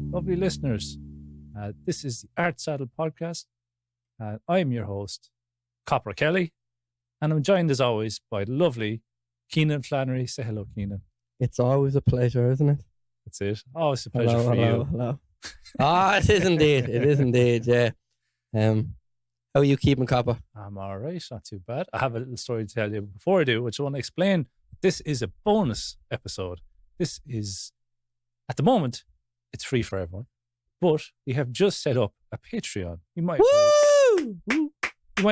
lovely listeners. This is the Art Saddle Podcast. I am your host, Copper Kelly, and I'm joined as always by the lovely Kenan Flannery. Say hello, Kenan. It's always a pleasure, isn't it? That's it. Always a pleasure for you. Hello. It is indeed. It is indeed, yeah. How are you keeping, Copper? I'm all right, not too bad. I have a little story to tell you before I do, which I want to explain. This is a bonus episode. This is, at the moment, it's free for everyone. But we have just set up a Patreon. You might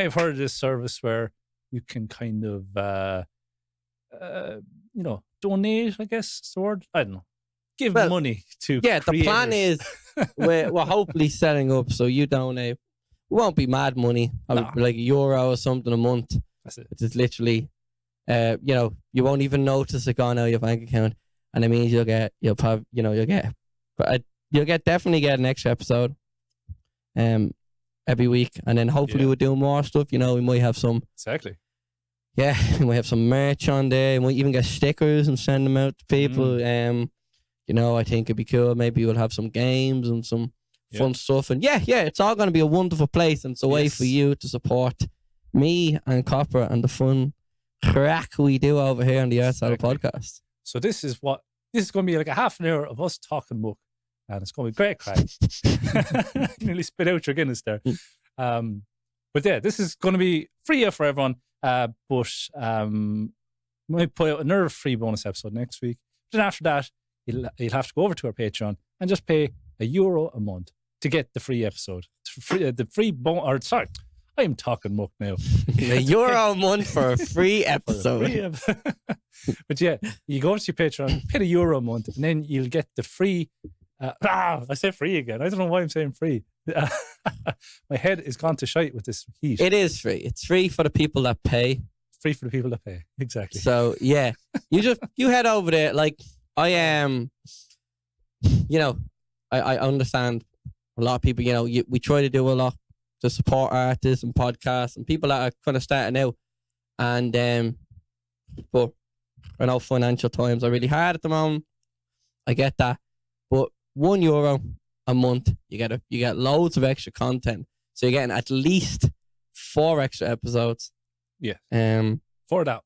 have heard of this service where you can kind of, donate, I guess is the word. I don't know. Give money to creators. The plan is we're hopefully setting up so you donate. It won't be mad money. Probably like €1 or something a month. That's it. Which is literally, you won't even notice it going out of your bank account. And it means you'll definitely get an extra episode every week. And then hopefully we'll do more stuff. We might have some. Exactly. Yeah, we might have some merch on there. We might even get stickers and send them out to people. I think it'd be cool. Maybe we'll have some games and some fun stuff. And it's all going to be a wonderful place. And it's a way for you to support me and Copper and the fun crack we do over here on the Art Saddle Podcast. So this is going to be like a half an hour of us talking muck. And it's going to be great crack. Nearly spit out your Guinness there. But yeah, this is going to be free for everyone. But we might put out another free bonus episode next week. Then after that, you'll have to go over to our Patreon and just pay €1 a month to get the free episode. I am talking muck now. €1 a month for a free episode. But yeah, you go to your Patreon, pay €1 a month, and then you'll get the free. I say free again. I don't know why I'm saying free. My head is gone to shite with this heat. It is free. It's free for the people that pay. Free for the people that pay. Exactly. So yeah, you head over there. Like I am, I understand a lot of people. We try to do a lot to support artists and podcasts and people that are kind of starting out. And but I know financial times are really hard at the moment. I get that, but €1 a month, you get loads of extra content. So you're getting at least 4 extra episodes. Yeah. For that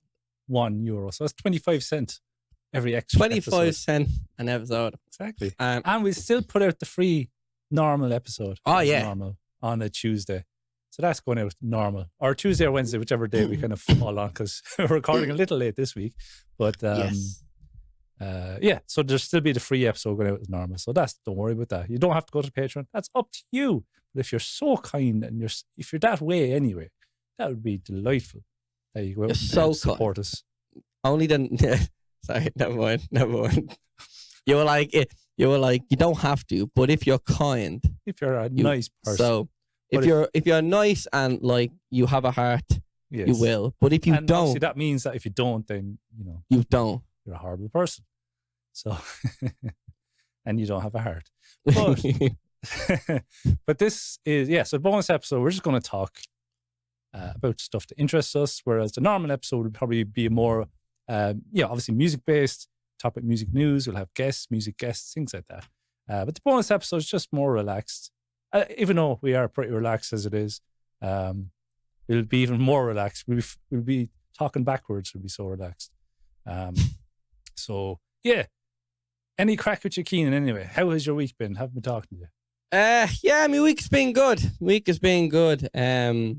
€1, so that's 25 cents every extra. 25 cents an episode. Exactly. And we still put out the free normal episode. Oh yeah. Normal on a Tuesday. So that's going out normal, or Tuesday or Wednesday, whichever day we kind of fall on, because we're recording a little late this week. But so there'll still be the free episode going out as normal. So don't worry about that. You don't have to go to Patreon. That's up to you. But if you're so kind and if you're that way anyway, that would be delightful. That you go out and support us. Only then. Sorry, never mind. You were like, you don't have to, but if you're kind, if you're a nice person. So if you're nice and like you have a heart, you will. But if you don't, that means that if you don't, then you don't. You're a horrible person. So, and you don't have a heart. But, but this is, so bonus episode, we're just going to talk about stuff that interests us, whereas the normal episode would probably be more, obviously music-based, topic music news, we'll have guests, music guests, things like that. But the bonus episode is just more relaxed. Even though we are pretty relaxed as it is, we'll be even more relaxed. We'll be talking backwards, we'll be so relaxed. So, yeah. Any crack with you, Kenan, anyway? How has your week been? Haven't been talking to you. My week's been good. I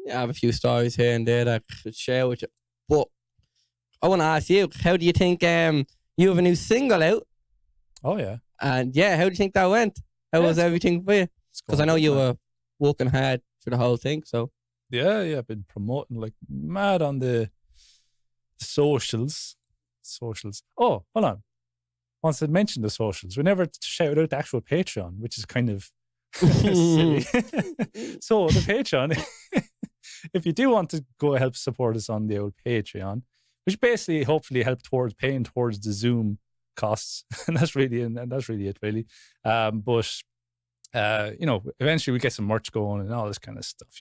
have a few stories here and there that I could share with you. But I want to ask you, how do you think you have a new single out? Oh, yeah. And how do you think that went? How was everything for you? Because I know you were working hard for the whole thing, so. Yeah, I've been promoting like mad on the socials. Oh, hold on. Once I mentioned the socials, we never shouted out the actual Patreon, which is kind of silly. So the Patreon, if you do want to go help support us on the old Patreon, which basically hopefully help towards paying towards the Zoom costs, and that's really it, really. But eventually we get some merch going and all this kind of stuff,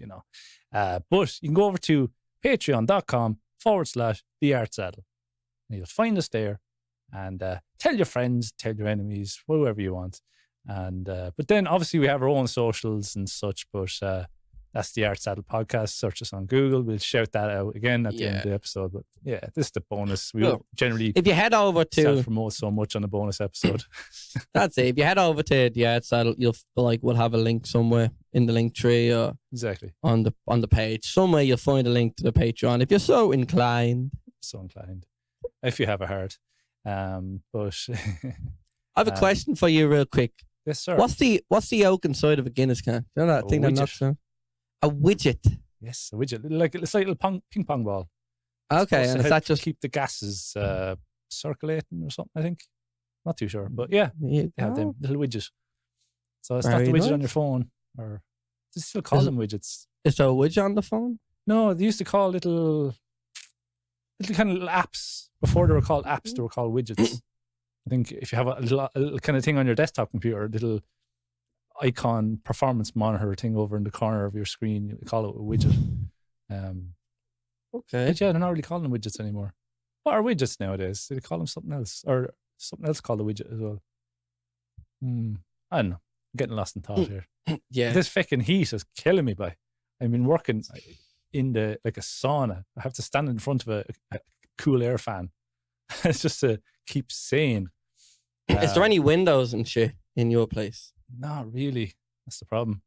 But you can go over to patreon.com/theartsaddle. And you'll find us there, and tell your friends, tell your enemies, whoever you want. And but then obviously we have our own socials and such, but that's the Art Saddle Podcast. Search us on Google. We'll shout that out again at the end of the episode. But yeah, this is the bonus. We don't generally if you head over to self-promote so much on the bonus episode. That's it. If you head over to the Art Saddle, we'll have a link somewhere in the link tree or exactly on the page. Somewhere you'll find a link to the Patreon if you're so inclined. If you have a heart. But I have a question for you real quick. Yes, sir. What's the oak inside of a Guinness can? You know that thing that knocks down? A widget. Yes, a widget. It's like a little ping pong ball. Okay, and is that just keep the gases circulating or something? I think. Not too sure, but yeah, they have them little widgets. So it's not the widget on your phone, or they still call them widgets. Is there a widget on the phone? No, they used to call little kind of little apps before they were called apps. They were called widgets. I think if you have a little kind of thing on your desktop computer, a little icon performance monitor thing over in the corner of your screen, you call it a widget. Okay. But yeah, they're not really calling them widgets anymore. What are widgets nowadays? Do they call them something else? Or something else called a widget as well? I don't know. I'm getting lost in thought here. Yeah. This fucking heat is killing me, I've been working in a sauna. I have to stand in front of a cool air fan. It's just to keep sane. Is there any windows and shit in your place? Not really. That's the problem.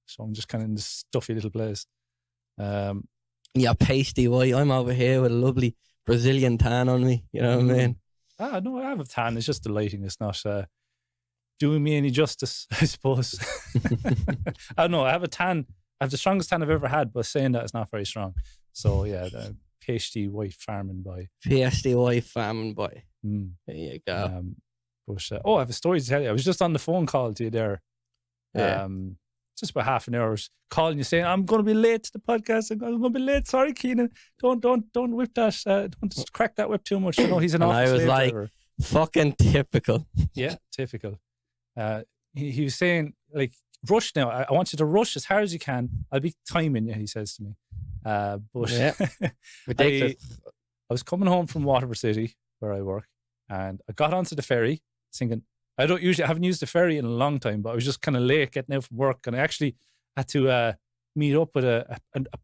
So I'm just kind of in this stuffy little place. Yeah, pasty white. I'm over here with a lovely Brazilian tan on me. You know what I mean? No, I have a tan. It's just the lighting. It's not doing me any justice, I suppose. I don't know. I have a tan. I have the strongest tan I've ever had, but saying that it's not very strong. So yeah, the pasty white farming boy. Pasty white farming boy. There you go. I have a story to tell you. I was just on the phone call to you there. Just about half an hour. I was calling you saying, I'm going to be late to the podcast. I'm going to be late. Sorry, Kenan. Don't whip that. Don't just crack that whip too much. You know, he's an office. I was like, driver. Fucking typical. Yeah, typical. He was saying, like, rush now. I want you to rush as hard as you can. I'll be timing you, he says to me. But yeah. Ridiculous. I was coming home from Waterford City, where I work, and I got onto the ferry thinking, I haven't used the ferry in a long time, but I was just kind of late getting out from work, and I actually had to meet up with a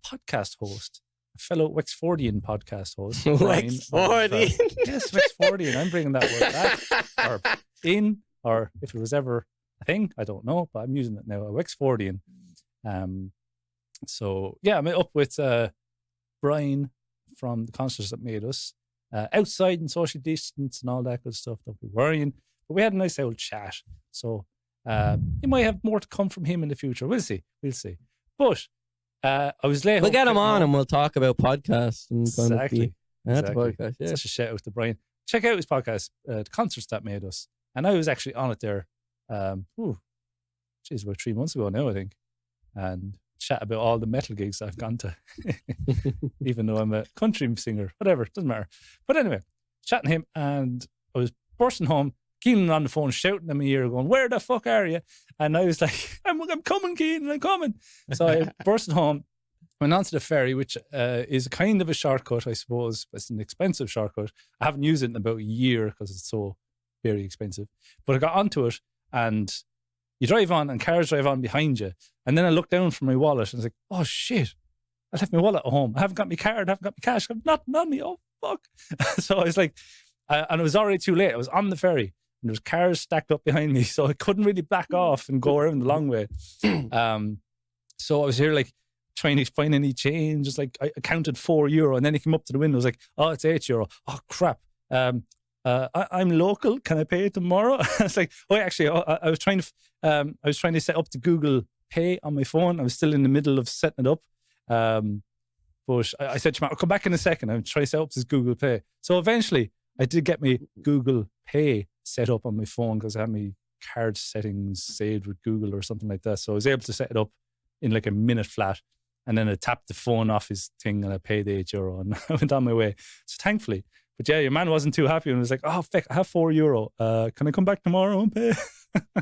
podcast host, a fellow Wexfordian podcast host. Wexfordian? Yes, Wexfordian. I'm bringing that word back. Or if it was ever a thing, I don't know, but I'm using it now, a Wexfordian. So yeah, I met up with Brian from the Concerts That Made Us, outside and social distance and all that good stuff. Don't be worrying. But we had a nice old chat. So you might have more to come from him in the future. We'll see. But I was late. We'll get him on and we'll talk about podcasts. And exactly. Podcast, yeah. Such a shout out to Brian. Check out his podcast, The Concerts That Made Us. And I was actually on it there, about 3 months ago now, I think. And chat about all the metal gigs I've gone to, even though I'm a country singer, whatever, doesn't matter. But anyway, chatting to him, and I was bursting home, Kenan on the phone shouting at me here going, where the fuck are you? And I was like, I'm coming, Kenan, I'm coming. So I bursted home, went onto the ferry, which is kind of a shortcut, I suppose. It's an expensive shortcut. I haven't used it in about a year because it's so very expensive. But I got onto it, and you drive on and cars drive on behind you. And then I looked down for my wallet and I was like, oh shit, I left my wallet at home. I haven't got my card, I haven't got my cash, I've nothing on me. Oh fuck. So I was like, and it was already too late. I was on the ferry and there was cars stacked up behind me. So I couldn't really back off and go around the long way. So I was here like trying to find any change. Just like I counted €4 and then he came up to the window. I was like, oh, it's €8. Oh crap. I'm local. Can I pay it tomorrow? I was like, oh, actually, I was trying to set up the Google Pay on my phone. I was still in the middle of setting it up. But I said to him, I'll come back in a second. I'm trying to set up this Google Pay. So eventually I did get my Google Pay set up on my phone because I had my card settings saved with Google or something like that. So I was able to set it up in like a minute flat. And then I tapped the phone off his thing and I paid the €8 and I went on my way. So thankfully. But yeah, your man wasn't too happy and was like, oh, fuck, I have €4. Can I come back tomorrow and pay?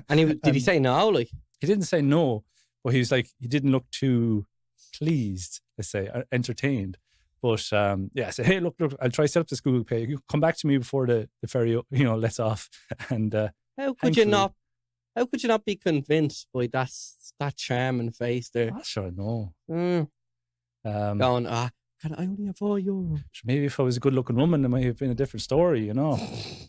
And did he say no? Like, he didn't say no, but he was like, he didn't look too pleased, let's say, or entertained. But yeah, I said, hey, look, I'll try to set up this Google Pay. You come back to me before the ferry, lets off. And how could you not How could you not be convinced by that charming face there? Not sure, no. Going, can I only have €4? Maybe if I was a good-looking woman, it might have been a different story, you know.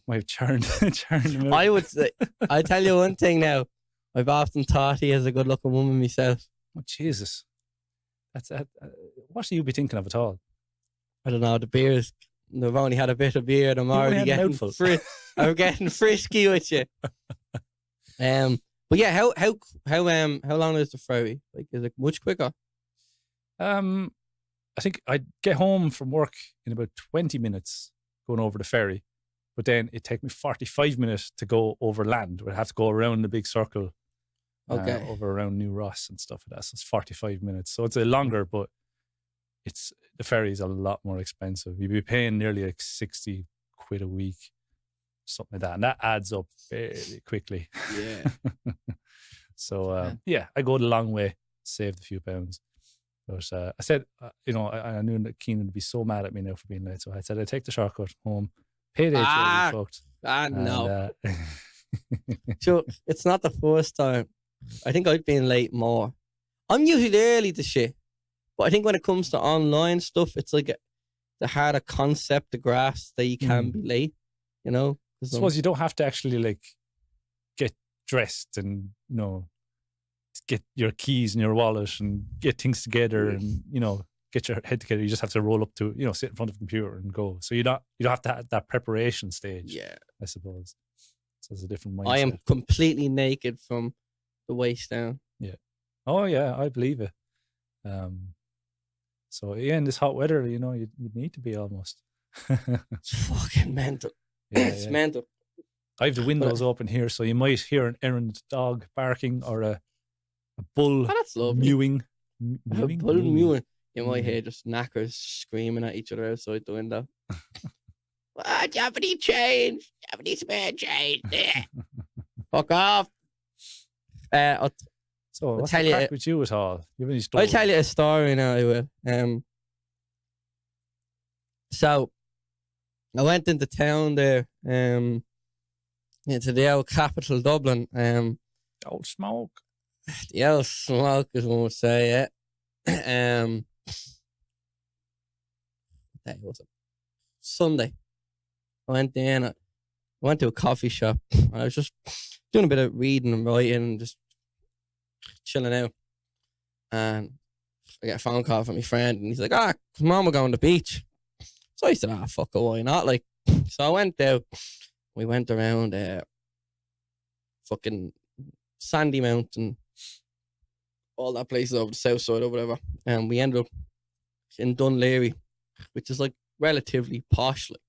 Might have churned him out. I would say, I tell you one thing now. I've often thought he is a good-looking woman myself. Oh, Jesus. That's what should you be thinking of at all? I don't know. The beers. I've only had a bit of beer, and I'm already getting I'm getting frisky with you. But yeah, how long is the ferry? Like, is it much quicker? I think I'd get home from work in about 20 minutes going over the ferry, but then it'd take me 45 minutes to go over land. We'd have to go around the big circle, over around New Ross and stuff like that. So it's 45 minutes. So it's a longer, but the ferry is a lot more expensive. You'd be paying nearly like 60 quid a week, something like that. And that adds up fairly quickly. Yeah. So, I go the long way, saved a few pounds. But I said, I knew that Kenan would be so mad at me now for being late. So I said, I'd take the shortcut home. Paid HA, fucked. No. So it's not the first time. I think I've been late more. I'm usually early to shit. But I think when it comes to online stuff, it's like the harder concept to grasp that you can be late, you know? I suppose you don't have to actually like get dressed and, get your keys and your wallet and get things together and, get your head together. You just have to roll up to, sit in front of the computer and go. So you don't have to have that preparation stage. Yeah. I suppose. So it's a different mindset. I am completely naked from the waist down. Yeah. Oh yeah, I believe it. So yeah, in this hot weather, you need to be almost. It's fucking mental. Yeah, it's mental. I have the windows open here, so you might hear an errant dog barking or a bull mewing. A bull mewing. You might hear just knackers screaming at each other outside the window. Japanese change. Japanese spare change. Fuck off. So what's the crack with you at all? You have any stories? I'll tell you a story now, I will. So I went into town there, into the old capital, Dublin. Old smoke. The old smoke, as one would say, yeah. What day was it? Sunday. I went in. I went to a coffee shop. I was just doing a bit of reading and writing and just chilling out. And I get a phone call from my friend, and he's like, come on, we're going to the beach. So I said, fuck it, why not? Like, so I went out. We went around fucking Sandy Mountain, all that places over the south side or whatever. And we ended up in Dún Laoghaire, which is like relatively posh. Like.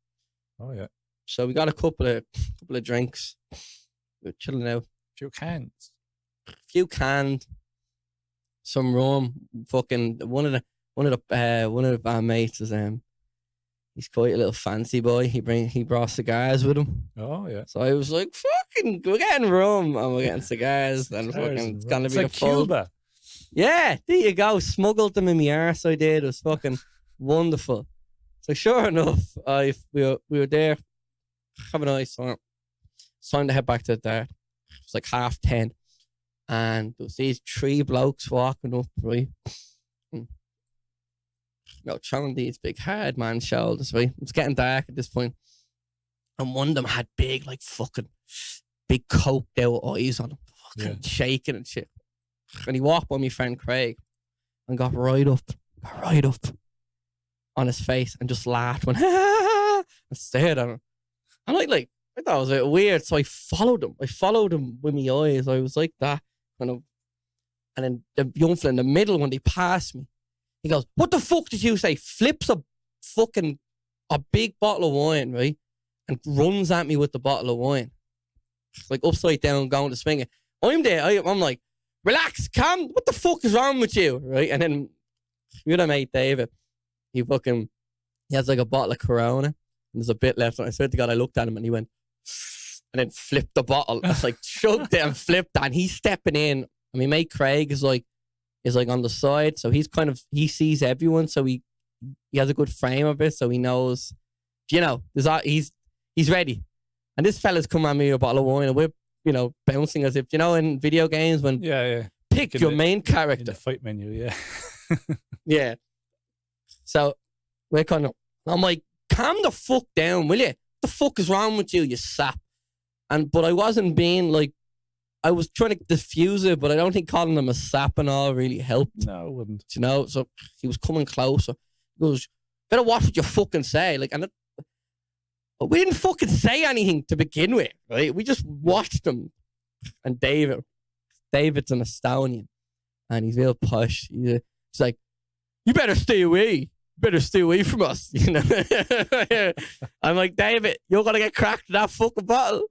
Oh yeah. So we got a couple of drinks. We were chilling out. Few cans. Some rum. Fucking one of our mates is he's quite a little fancy boy. He brought cigars with him. Oh yeah. So I was like, fucking, we're getting rum and we're getting cigars and fucking it's gonna be like Cuba. Yeah, there you go. Smuggled them in my arse. I did. It was fucking wonderful. So sure enough, we were there. Have a nice time. It's time to head back to the dart. It was like 10:30. And there was these 3 blokes walking up, right? Throwing these big hard man shoulders, right? It's getting dark at this point. And one of them had big, like fucking big coked out eyes on him, fucking shaking and shit. And he walked by my friend Craig and got right up on his face and just laughed, went, and stared at him. And I thought it was a bit weird, so I followed him. With my eyes. I was like that, kind of. And then the young fella in the middle, when they passed me, he goes, "What the fuck did you say?" Flips a big bottle of wine, right? And runs at me with the bottle of wine. Like upside down, going to swing it. I'm there, I'm like, relax, calm, what the fuck is wrong with you? Right? And then your other mate, David, he has like a bottle of Corona, and there's a bit left. And I swear to God, I looked at him and he went, and then flipped the bottle. I was like, chugged it and flipped that. And he's stepping in. I mean, mate Craig is like on the side, so he sees everyone, so he has a good frame of it, so he knows, he's ready. And this fella's come at me with a bottle of wine, and we're bouncing as if, in video games when pick your main in character. the fight menu. Yeah. Yeah. So we're kind of, I'm like, calm the fuck down, will you? What the fuck is wrong with you, you sap? But I wasn't being like, I was trying to diffuse it, but I don't think calling him a sap and all really helped. No, it wouldn't. So he was coming closer. He goes, better watch what you fucking say. We didn't fucking say anything to begin with, right? We just watched him. And David's an Estonian, and he's real posh. He's like, you better stay away. Better stay away from us. I'm like, David, you're gonna get cracked in that fucking bottle.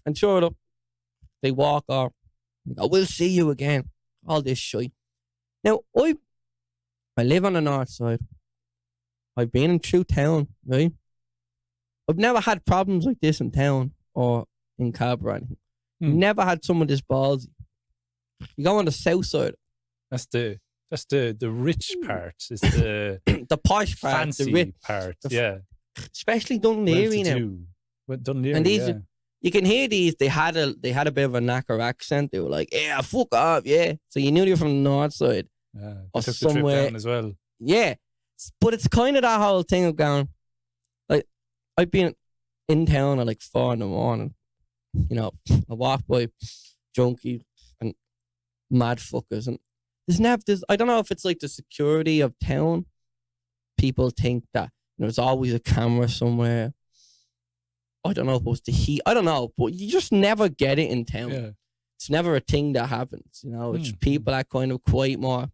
And sure enough, they walk off. I will see you again. All this shit. Now, I live on the north side. I've been in through town, right? I've never had problems like this in town or in cab or anything. Never had someone this ballsy. You go on the south side. That's the rich part. It's the the posh part, fancy the rich part. Especially Dún Laoghaire now. Dún Laoghaire, and these, you can hear these. They had a bit of a knacker accent. They were like, "Yeah, fuck off, yeah." So you knew they were from the north side or took somewhere the trip down as well. Yeah, but it's kind of that whole thing of going. Like, I've been in town at like 4 a.m. I walk by junkies and mad fuckers, and there's I don't know if it's like the security of town. People think that there's always a camera somewhere. I don't know if it was the heat. I don't know, but you just never get it in town. Yeah. It's never a thing that happens. It's people that kind of quite more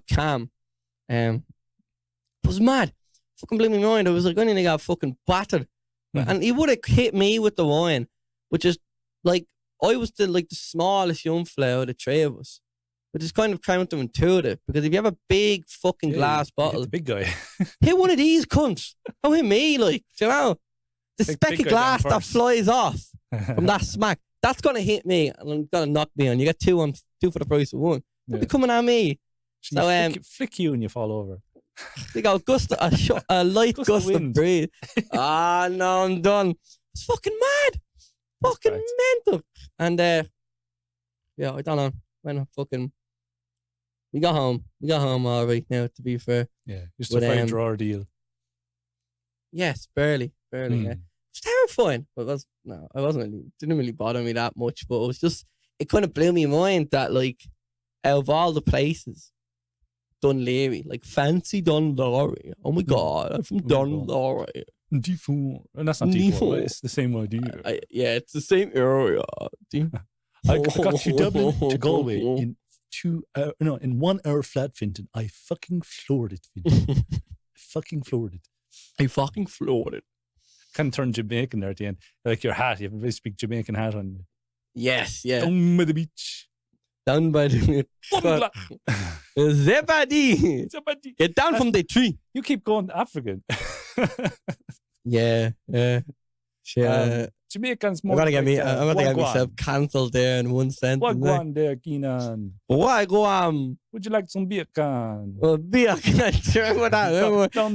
calm. It was mad. Fucking blew my mind. I was like, I nearly got fucking battered. And he would have hit me with the wine, which is like, I was the smallest young fella out of the three of us, which is kind of counterintuitive, because if you have a big fucking glass bottle, the big guy, hit one of these cunts. Don't hit me, the speck of glass that flies off from that smack, that's gonna hit me and gonna knock me on. You get two for the price of one. They're coming at me. So flick you and you fall over. They go a light gust of breeze. No, I'm done. It's fucking mad. Fucking mental. And I don't know when we got home. We got home all right now, to be fair. Yeah, just a fine draw deal. Yes, barely. Yeah. It's terrifying, but didn't really bother me that much. But it kind of blew my mind that, like, out of all the places, Dún Laoghaire, like fancy Dún Laoghaire. Oh my god, I'm from Dún Laoghaire. D4, and that's not D4. Right? It's the same idea. It's the same area. I got you Dublin to Galway in 1 hour flat, Fintan. I fucking floored it, Fintan. I fucking floored it. Kind of turn Jamaican there at the end. Like your hat, you have a very big Jamaican hat on you. Yes, yeah. Down by the beach. Down by the Zebadi. Get down from the tree. You keep going African. Yeah. Jamaicans more. I'm gonna get myself cancelled there in one sentence. Wagwan there, Kenan. Wagwan. Would you like some bacon? Bacon.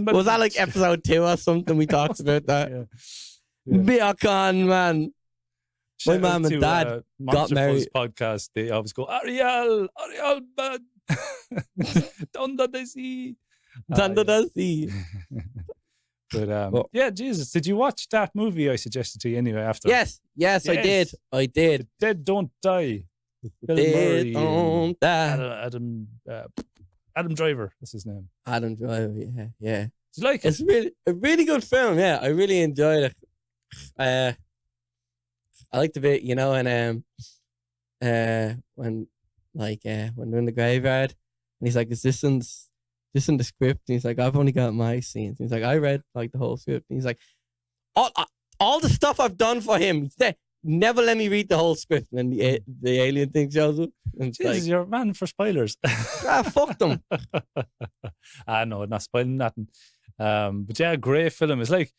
Was that like episode 2 or something? We talked about that. Bacon, man. My mum and dad got married. Podcast. They always go, Ariel, bad. Under the sea. Under the sea. But Jesus, did you watch that movie I suggested to you anyway after? Yes, I did. The Dead Don't Die. Bill Murray, don't die. Adam Driver, that's his name. Adam Driver, yeah. Did you like it? It's a really good film, yeah. I really enjoyed it. I liked the bit, and when they're in the graveyard, and he's like, "Is this in the script?" And he's like, "I've only got my scenes." And he's like, "I read like the whole script." And he's like, "All the stuff I've done for him, he said, never let me read the whole script." And then the alien thing shows up. And Jesus, you're a man for spoilers. Fuck them. No, not spoiling nothing. But yeah, great film. It's like,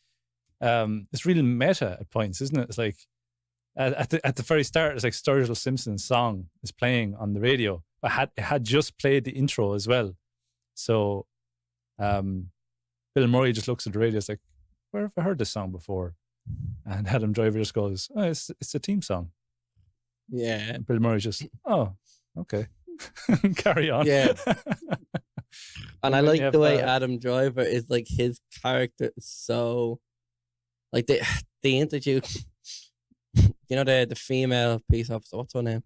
it's really meta at points, isn't it? It's like, at the very start, it's like Sturgill Simpson's song is playing on the radio. It had just played the intro as well. So Bill Murray just looks at the radio. It's like, where have I heard this song before? And Adam Driver just goes, "Oh, it's a theme song." Yeah. And Bill Murray's just, oh, okay. Carry on. Yeah. And I then like you have the way that- Adam Driver is like, his character is so like they introduce the female police officer. What's her name?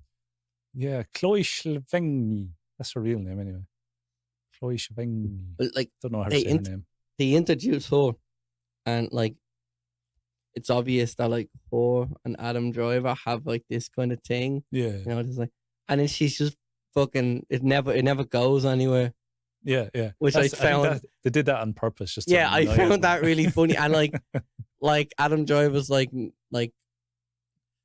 Yeah, Chloe Sevigny. That's her real name anyway. Chloe Sevigny. Like Don't know how to say her name. they introduce her, and like it's obvious that like her and Adam Driver have like this kind of thing. Yeah. It's like, and then she's just fucking. It never goes anywhere. Yeah. Which I think found. they did that on purpose. Just to Yeah, I annoy found everyone. that really funny, and like Adam Driver's like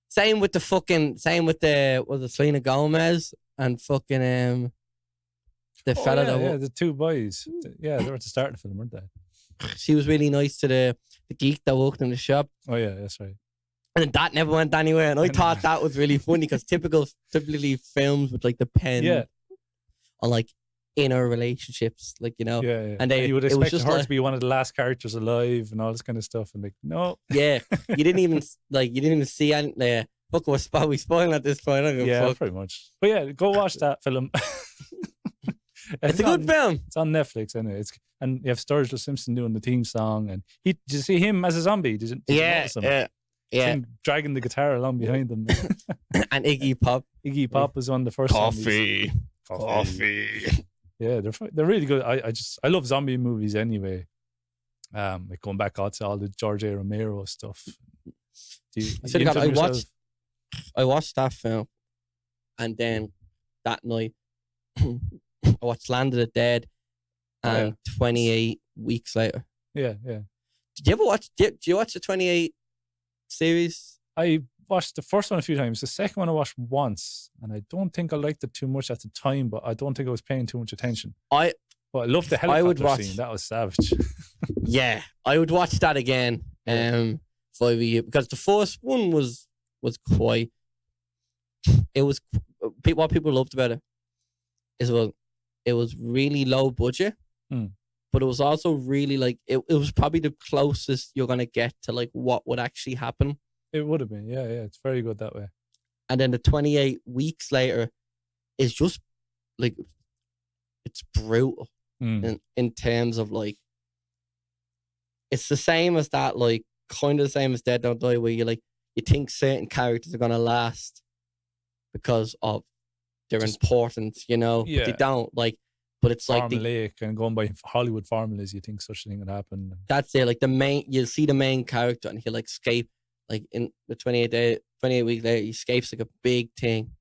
same with the was it Selena Gomez and fucking the fella that the two boys. Yeah, they were at the start of the film, weren't they? she was really nice to the geek that worked in the shop, Oh yeah, that's right. and that never went anywhere. And I thought that was really funny because typically films with like the pen Yeah. on like inner relationships, like Yeah. and you would it was expect just her like, to be one of the last characters alive and all this kind of stuff, and like, no. yeah, you didn't even see any. Fuck, we spoiling at this point. I don't give a Yeah, fuck. pretty much. But yeah, go watch that film. It's a good film. It's on Netflix anyway. And you have Sturgill Simpson doing the theme song, and did you see him as a zombie? Did you notice him? Yeah. See him dragging the guitar along behind them. And Iggy Pop. Iggy Pop was on the first zombies. Coffee. Yeah, they're really good. I love zombie movies anyway. Like going back out to all the George A. Romero stuff. I watched that film, and then that night I watched Land of the Dead, and 28 weeks later. Yeah. Did you ever watch? Did you watch the 28 series? I watched the first one a few times. The second one I watched once, and I don't think I liked it too much at the time, but I don't think I was paying too much attention. But I loved the helicopter scene. That was savage. Yeah, I would watch that again. 5 years, because the first one was quite. It was what people loved about it is, well, it was really low budget, but it was also really like it was probably the closest you're gonna get to like what would actually happen. It would have been, yeah. It's very good that way. And then the 28 weeks later is just like, it's brutal in terms of like, it's the same as that, like kind of the same as Dead Don't Die, where you think certain characters are gonna last because of their importance, but they don't, like. But it's like formulaic, and going by Hollywood formulas, you think such a thing would happen. That's it. Like you'll see the main character, and he'll escape. Like in the 28 weeks later, he escapes like a big thing.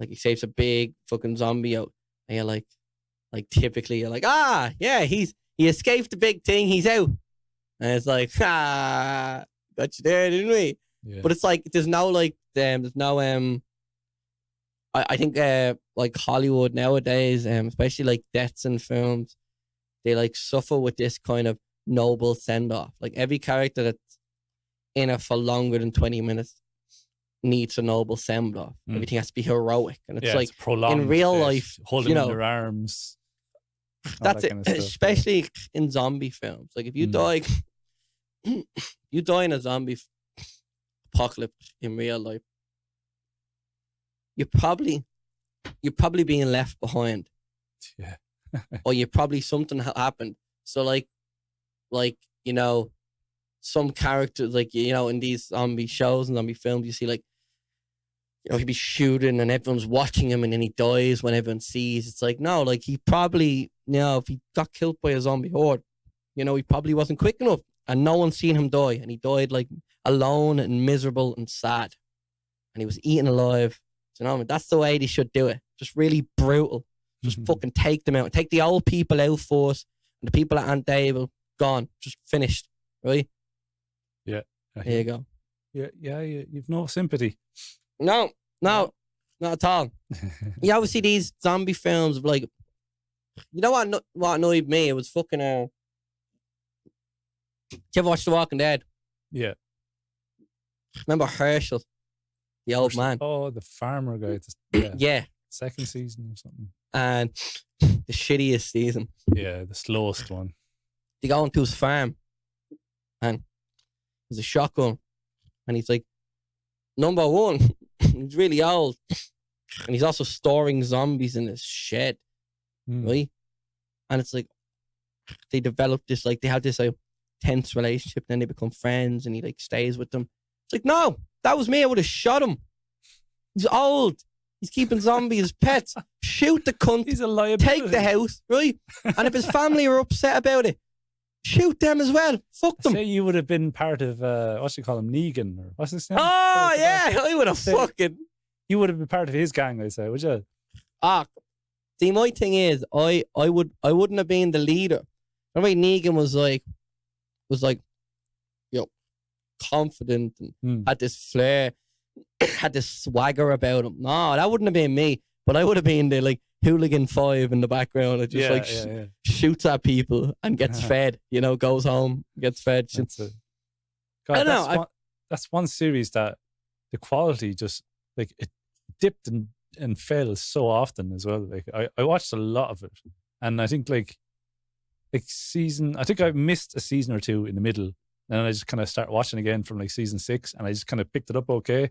Like he escapes a big fucking zombie out, and you're like typically you're like, he escaped the big thing, he's out, and it's like, got you there, didn't we? Yeah. But it's like there's no I think like Hollywood nowadays, especially like deaths in films, they like suffer with this kind of noble send off. Like every character that's in it for longer than 20 minutes needs a noble send off. Everything has to be heroic, and it's like it's prolonged, in real life, holding in their arms. That's it. Kind of stuff, especially in zombie films. Like if you die, you die in a zombie apocalypse in real life, you're probably being left behind. Yeah. Or you're probably something happened. So like some characters, like in these zombie shows and zombie films, you see like he'd be shooting and everyone's watching him, and then he dies when everyone sees. It's like, no, like he probably, if he got killed by a zombie horde, he probably wasn't quick enough, and no one's seen him die, and he died like alone and miserable and sad, and he was eaten alive. That's the way they should do it. Just really brutal. Just fucking take them out. Take the old people out first, and the people that aren't able, gone. Just finished. Right? Yeah. There you go. Yeah. You've no sympathy. No, not at all. You always see these zombie films of like, what annoyed me? It was fucking. Did you ever watch The Walking Dead? Yeah. Remember Herschel? The old man. Oh, the farmer guy. Yeah. Second season or something. And the shittiest season. Yeah, the slowest one. They go into his farm, and there's a shotgun, and he's like, number one, he's really old. And he's also storing zombies in his shed, right? And it's like, they develop this, like, they have this like tense relationship, then they become friends, and he like stays with them. It's like, no, that was me. I would have shot him. He's old. He's keeping zombies as pets. Shoot the cunt. He's a liability. Take the house, right? And if his family are upset about it, shoot them as well. Fuck them. Say you would have been part of, what do you call him, Negan, or what's his name? Oh, yeah. I would have fucking... You would have been part of his gang, I say, would you? See, my thing is, I wouldn't have been the leader. The way Negan was like, you know, confident and had this flair, had this swagger about him. No, that wouldn't have been me. But I would have been the like hooligan 5 in the background that just shoots at people and gets fed. You know, goes home, gets fed. God, I don't know. That's one series that the quality just like it dipped and fell so often as well. Like I watched a lot of it, and I think like season. I think I missed a season or two in the middle, and I just kind of start watching again from like season 6, and I just kind of picked it up okay.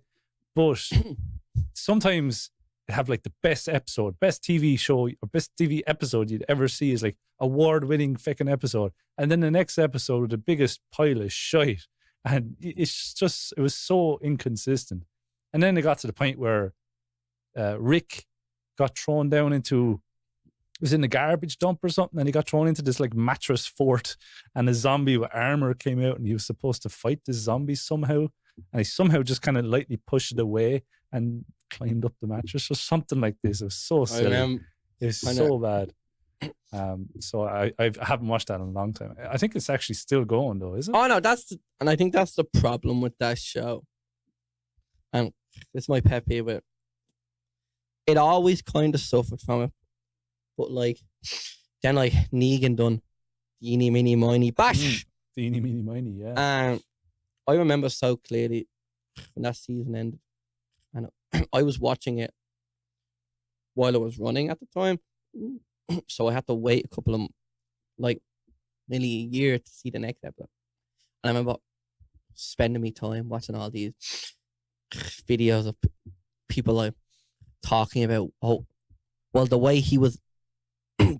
But sometimes they have like the best episode, best TV show, or best TV episode you'd ever see is like award-winning fucking episode, and then the next episode with the biggest pile of shite, and it's just it was so inconsistent. And then it got to the point where Rick got thrown down into. Was in the garbage dump or something, and he got thrown into this like mattress fort, and a zombie with armor came out, and he was supposed to fight this zombie somehow, and he somehow just kind of lightly pushed it away and climbed up the mattress or something like this. It was so silly. It was so bad. So I haven't watched that in a long time. I think it's actually still going though, is it? Oh no, and I think that's the problem with that show. And it's my pet peeve. It always kind of suffered from it. But like, then like Negan done Eeny Meeny Miny Bash. The Eeny Meeny Miny, yeah. And I remember so clearly when that season ended, and I was watching it while it was running at the time, so I had to wait a couple of like nearly a year to see the next episode. And I remember spending me time watching all these videos of people like talking about the way he was.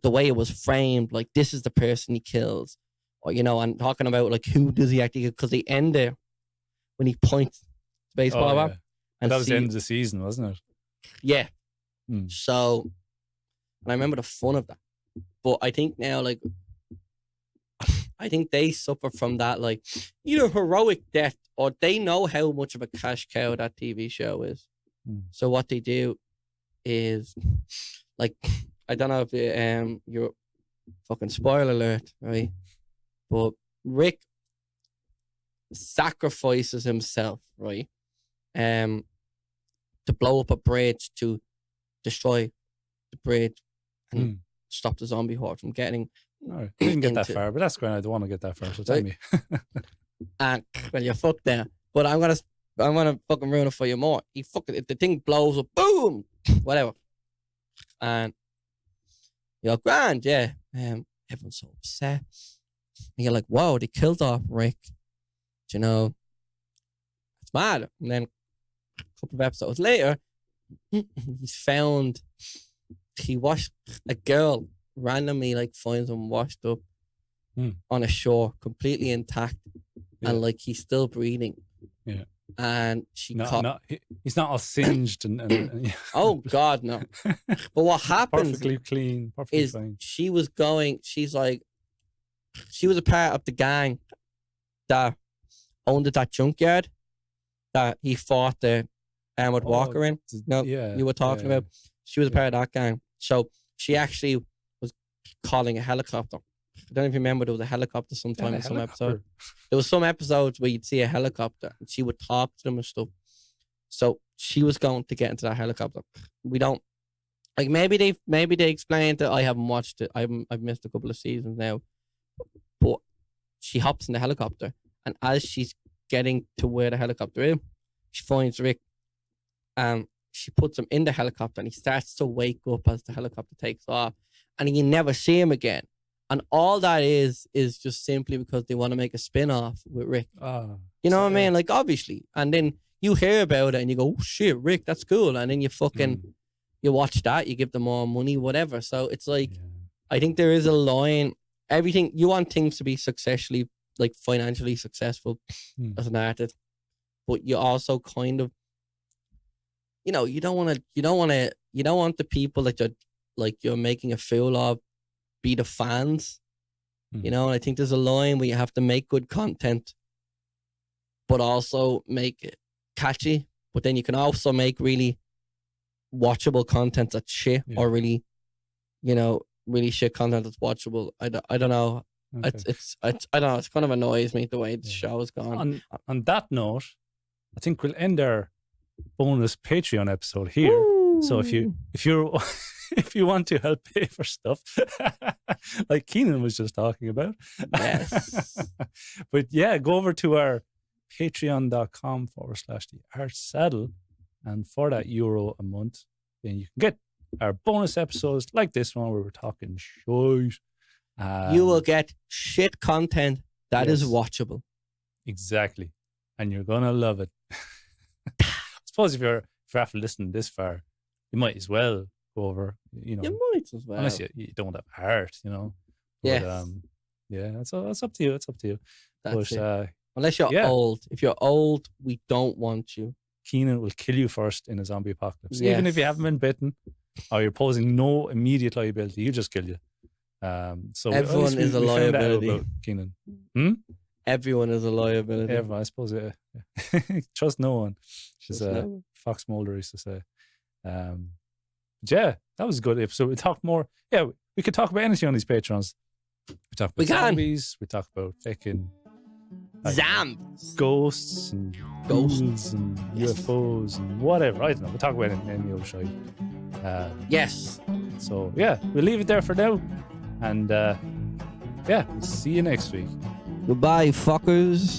The way it was framed, like this is the person he kills, or you know, and talking about like who does he actually? Because they end there when he points the baseball up, and that was the end of the season, wasn't it? Yeah. So, and I remember the fun of that, but I think now, like, I think they suffer from that, like either heroic death or they know how much of a cash cow that TV show is. So what they do is like. I don't know if you're fucking spoiler alert, right? But Rick sacrifices himself, right? To blow up a bridge to destroy the bridge and stop the zombie horde from getting. I didn't get that far, but that's great. I don't want to get that far, so tell me. And well, you're fucked there. But I'm gonna fucking ruin it for you more. If the thing blows up, boom, whatever, and. You're grand, yeah. Everyone's so upset. And you're like, whoa, they killed off Rick. Do you know? It's mad. And then a couple of episodes later, he washed a girl randomly, like, finds him washed up on a shore, completely intact. Yeah. And, like, he's still breathing. Yeah. And she's not all singed and oh God, no. But what happens perfectly clean, perfectly is fine. She was a part of the gang that owned that junkyard that he fought the Armored Walker in. You were talking about. She was a part of that gang. So she actually was calling a helicopter. I don't even remember there was a helicopter sometime in some episode. There was some episodes where you'd see a helicopter and she would talk to them and stuff. So she was going to get into that helicopter. We don't like maybe they explained it. I haven't watched it. I've missed a couple of seasons now. But she hops in the helicopter, and as she's getting to where the helicopter is, she finds Rick and she puts him in the helicopter, and he starts to wake up as the helicopter takes off, and you never see him again. And all that is just simply because they want to make a spin-off with Rick. You know what I mean? Like, obviously. And then you hear about it and you go, oh, shit, Rick, that's cool. And then you fucking, you watch that, you give them more money, whatever. So it's like, I think there is a line. Everything, you want things to be successfully, like financially successful as an artist. But you also kind of, you know, you don't want the people that you're making a fool of be the fans, you know. And I think there's a line where you have to make good content, but also make it catchy. But then you can also make really watchable content that's shit, or really, you know, really shit content that's watchable. I don't know. Okay. I don't know. It kind of annoys me the way the show has gone. On that note, I think we'll end our bonus Patreon episode here. Woo! So if you're if you want to help pay for stuff, like Kenan was just talking about, yes. But yeah, go over to our patreon.com/theartsaddle, and for that €1 a month, then you can get our bonus episodes like this one where we're talking shit. You will get shit content that is watchable. Exactly. And you're gonna love it. I suppose if you're after listening this far, you might as well go over, you know. You might as well. Unless you don't have heart, you know. But, it's up to you. It's up to you. That's it. Unless you're old. If you're old, we don't want you. Kenan will kill you first in a zombie apocalypse. Even if you haven't been bitten or you're posing no immediate liability, you just kill you. So everyone is a liability. Kenan. Everyone is a liability. Everyone, I suppose. Trust no one. Which is Fox Mulder used to say. Yeah, that was a good episode. We talked more. Yeah, we could talk about anything on these Patrons. We talk about zombies. We talk about fucking zombies, ghosts and UFOs and whatever. I don't know. We'll talk about it in any other show. Yes. So yeah, we'll leave it there for now. And we'll see you next week. Goodbye, fuckers.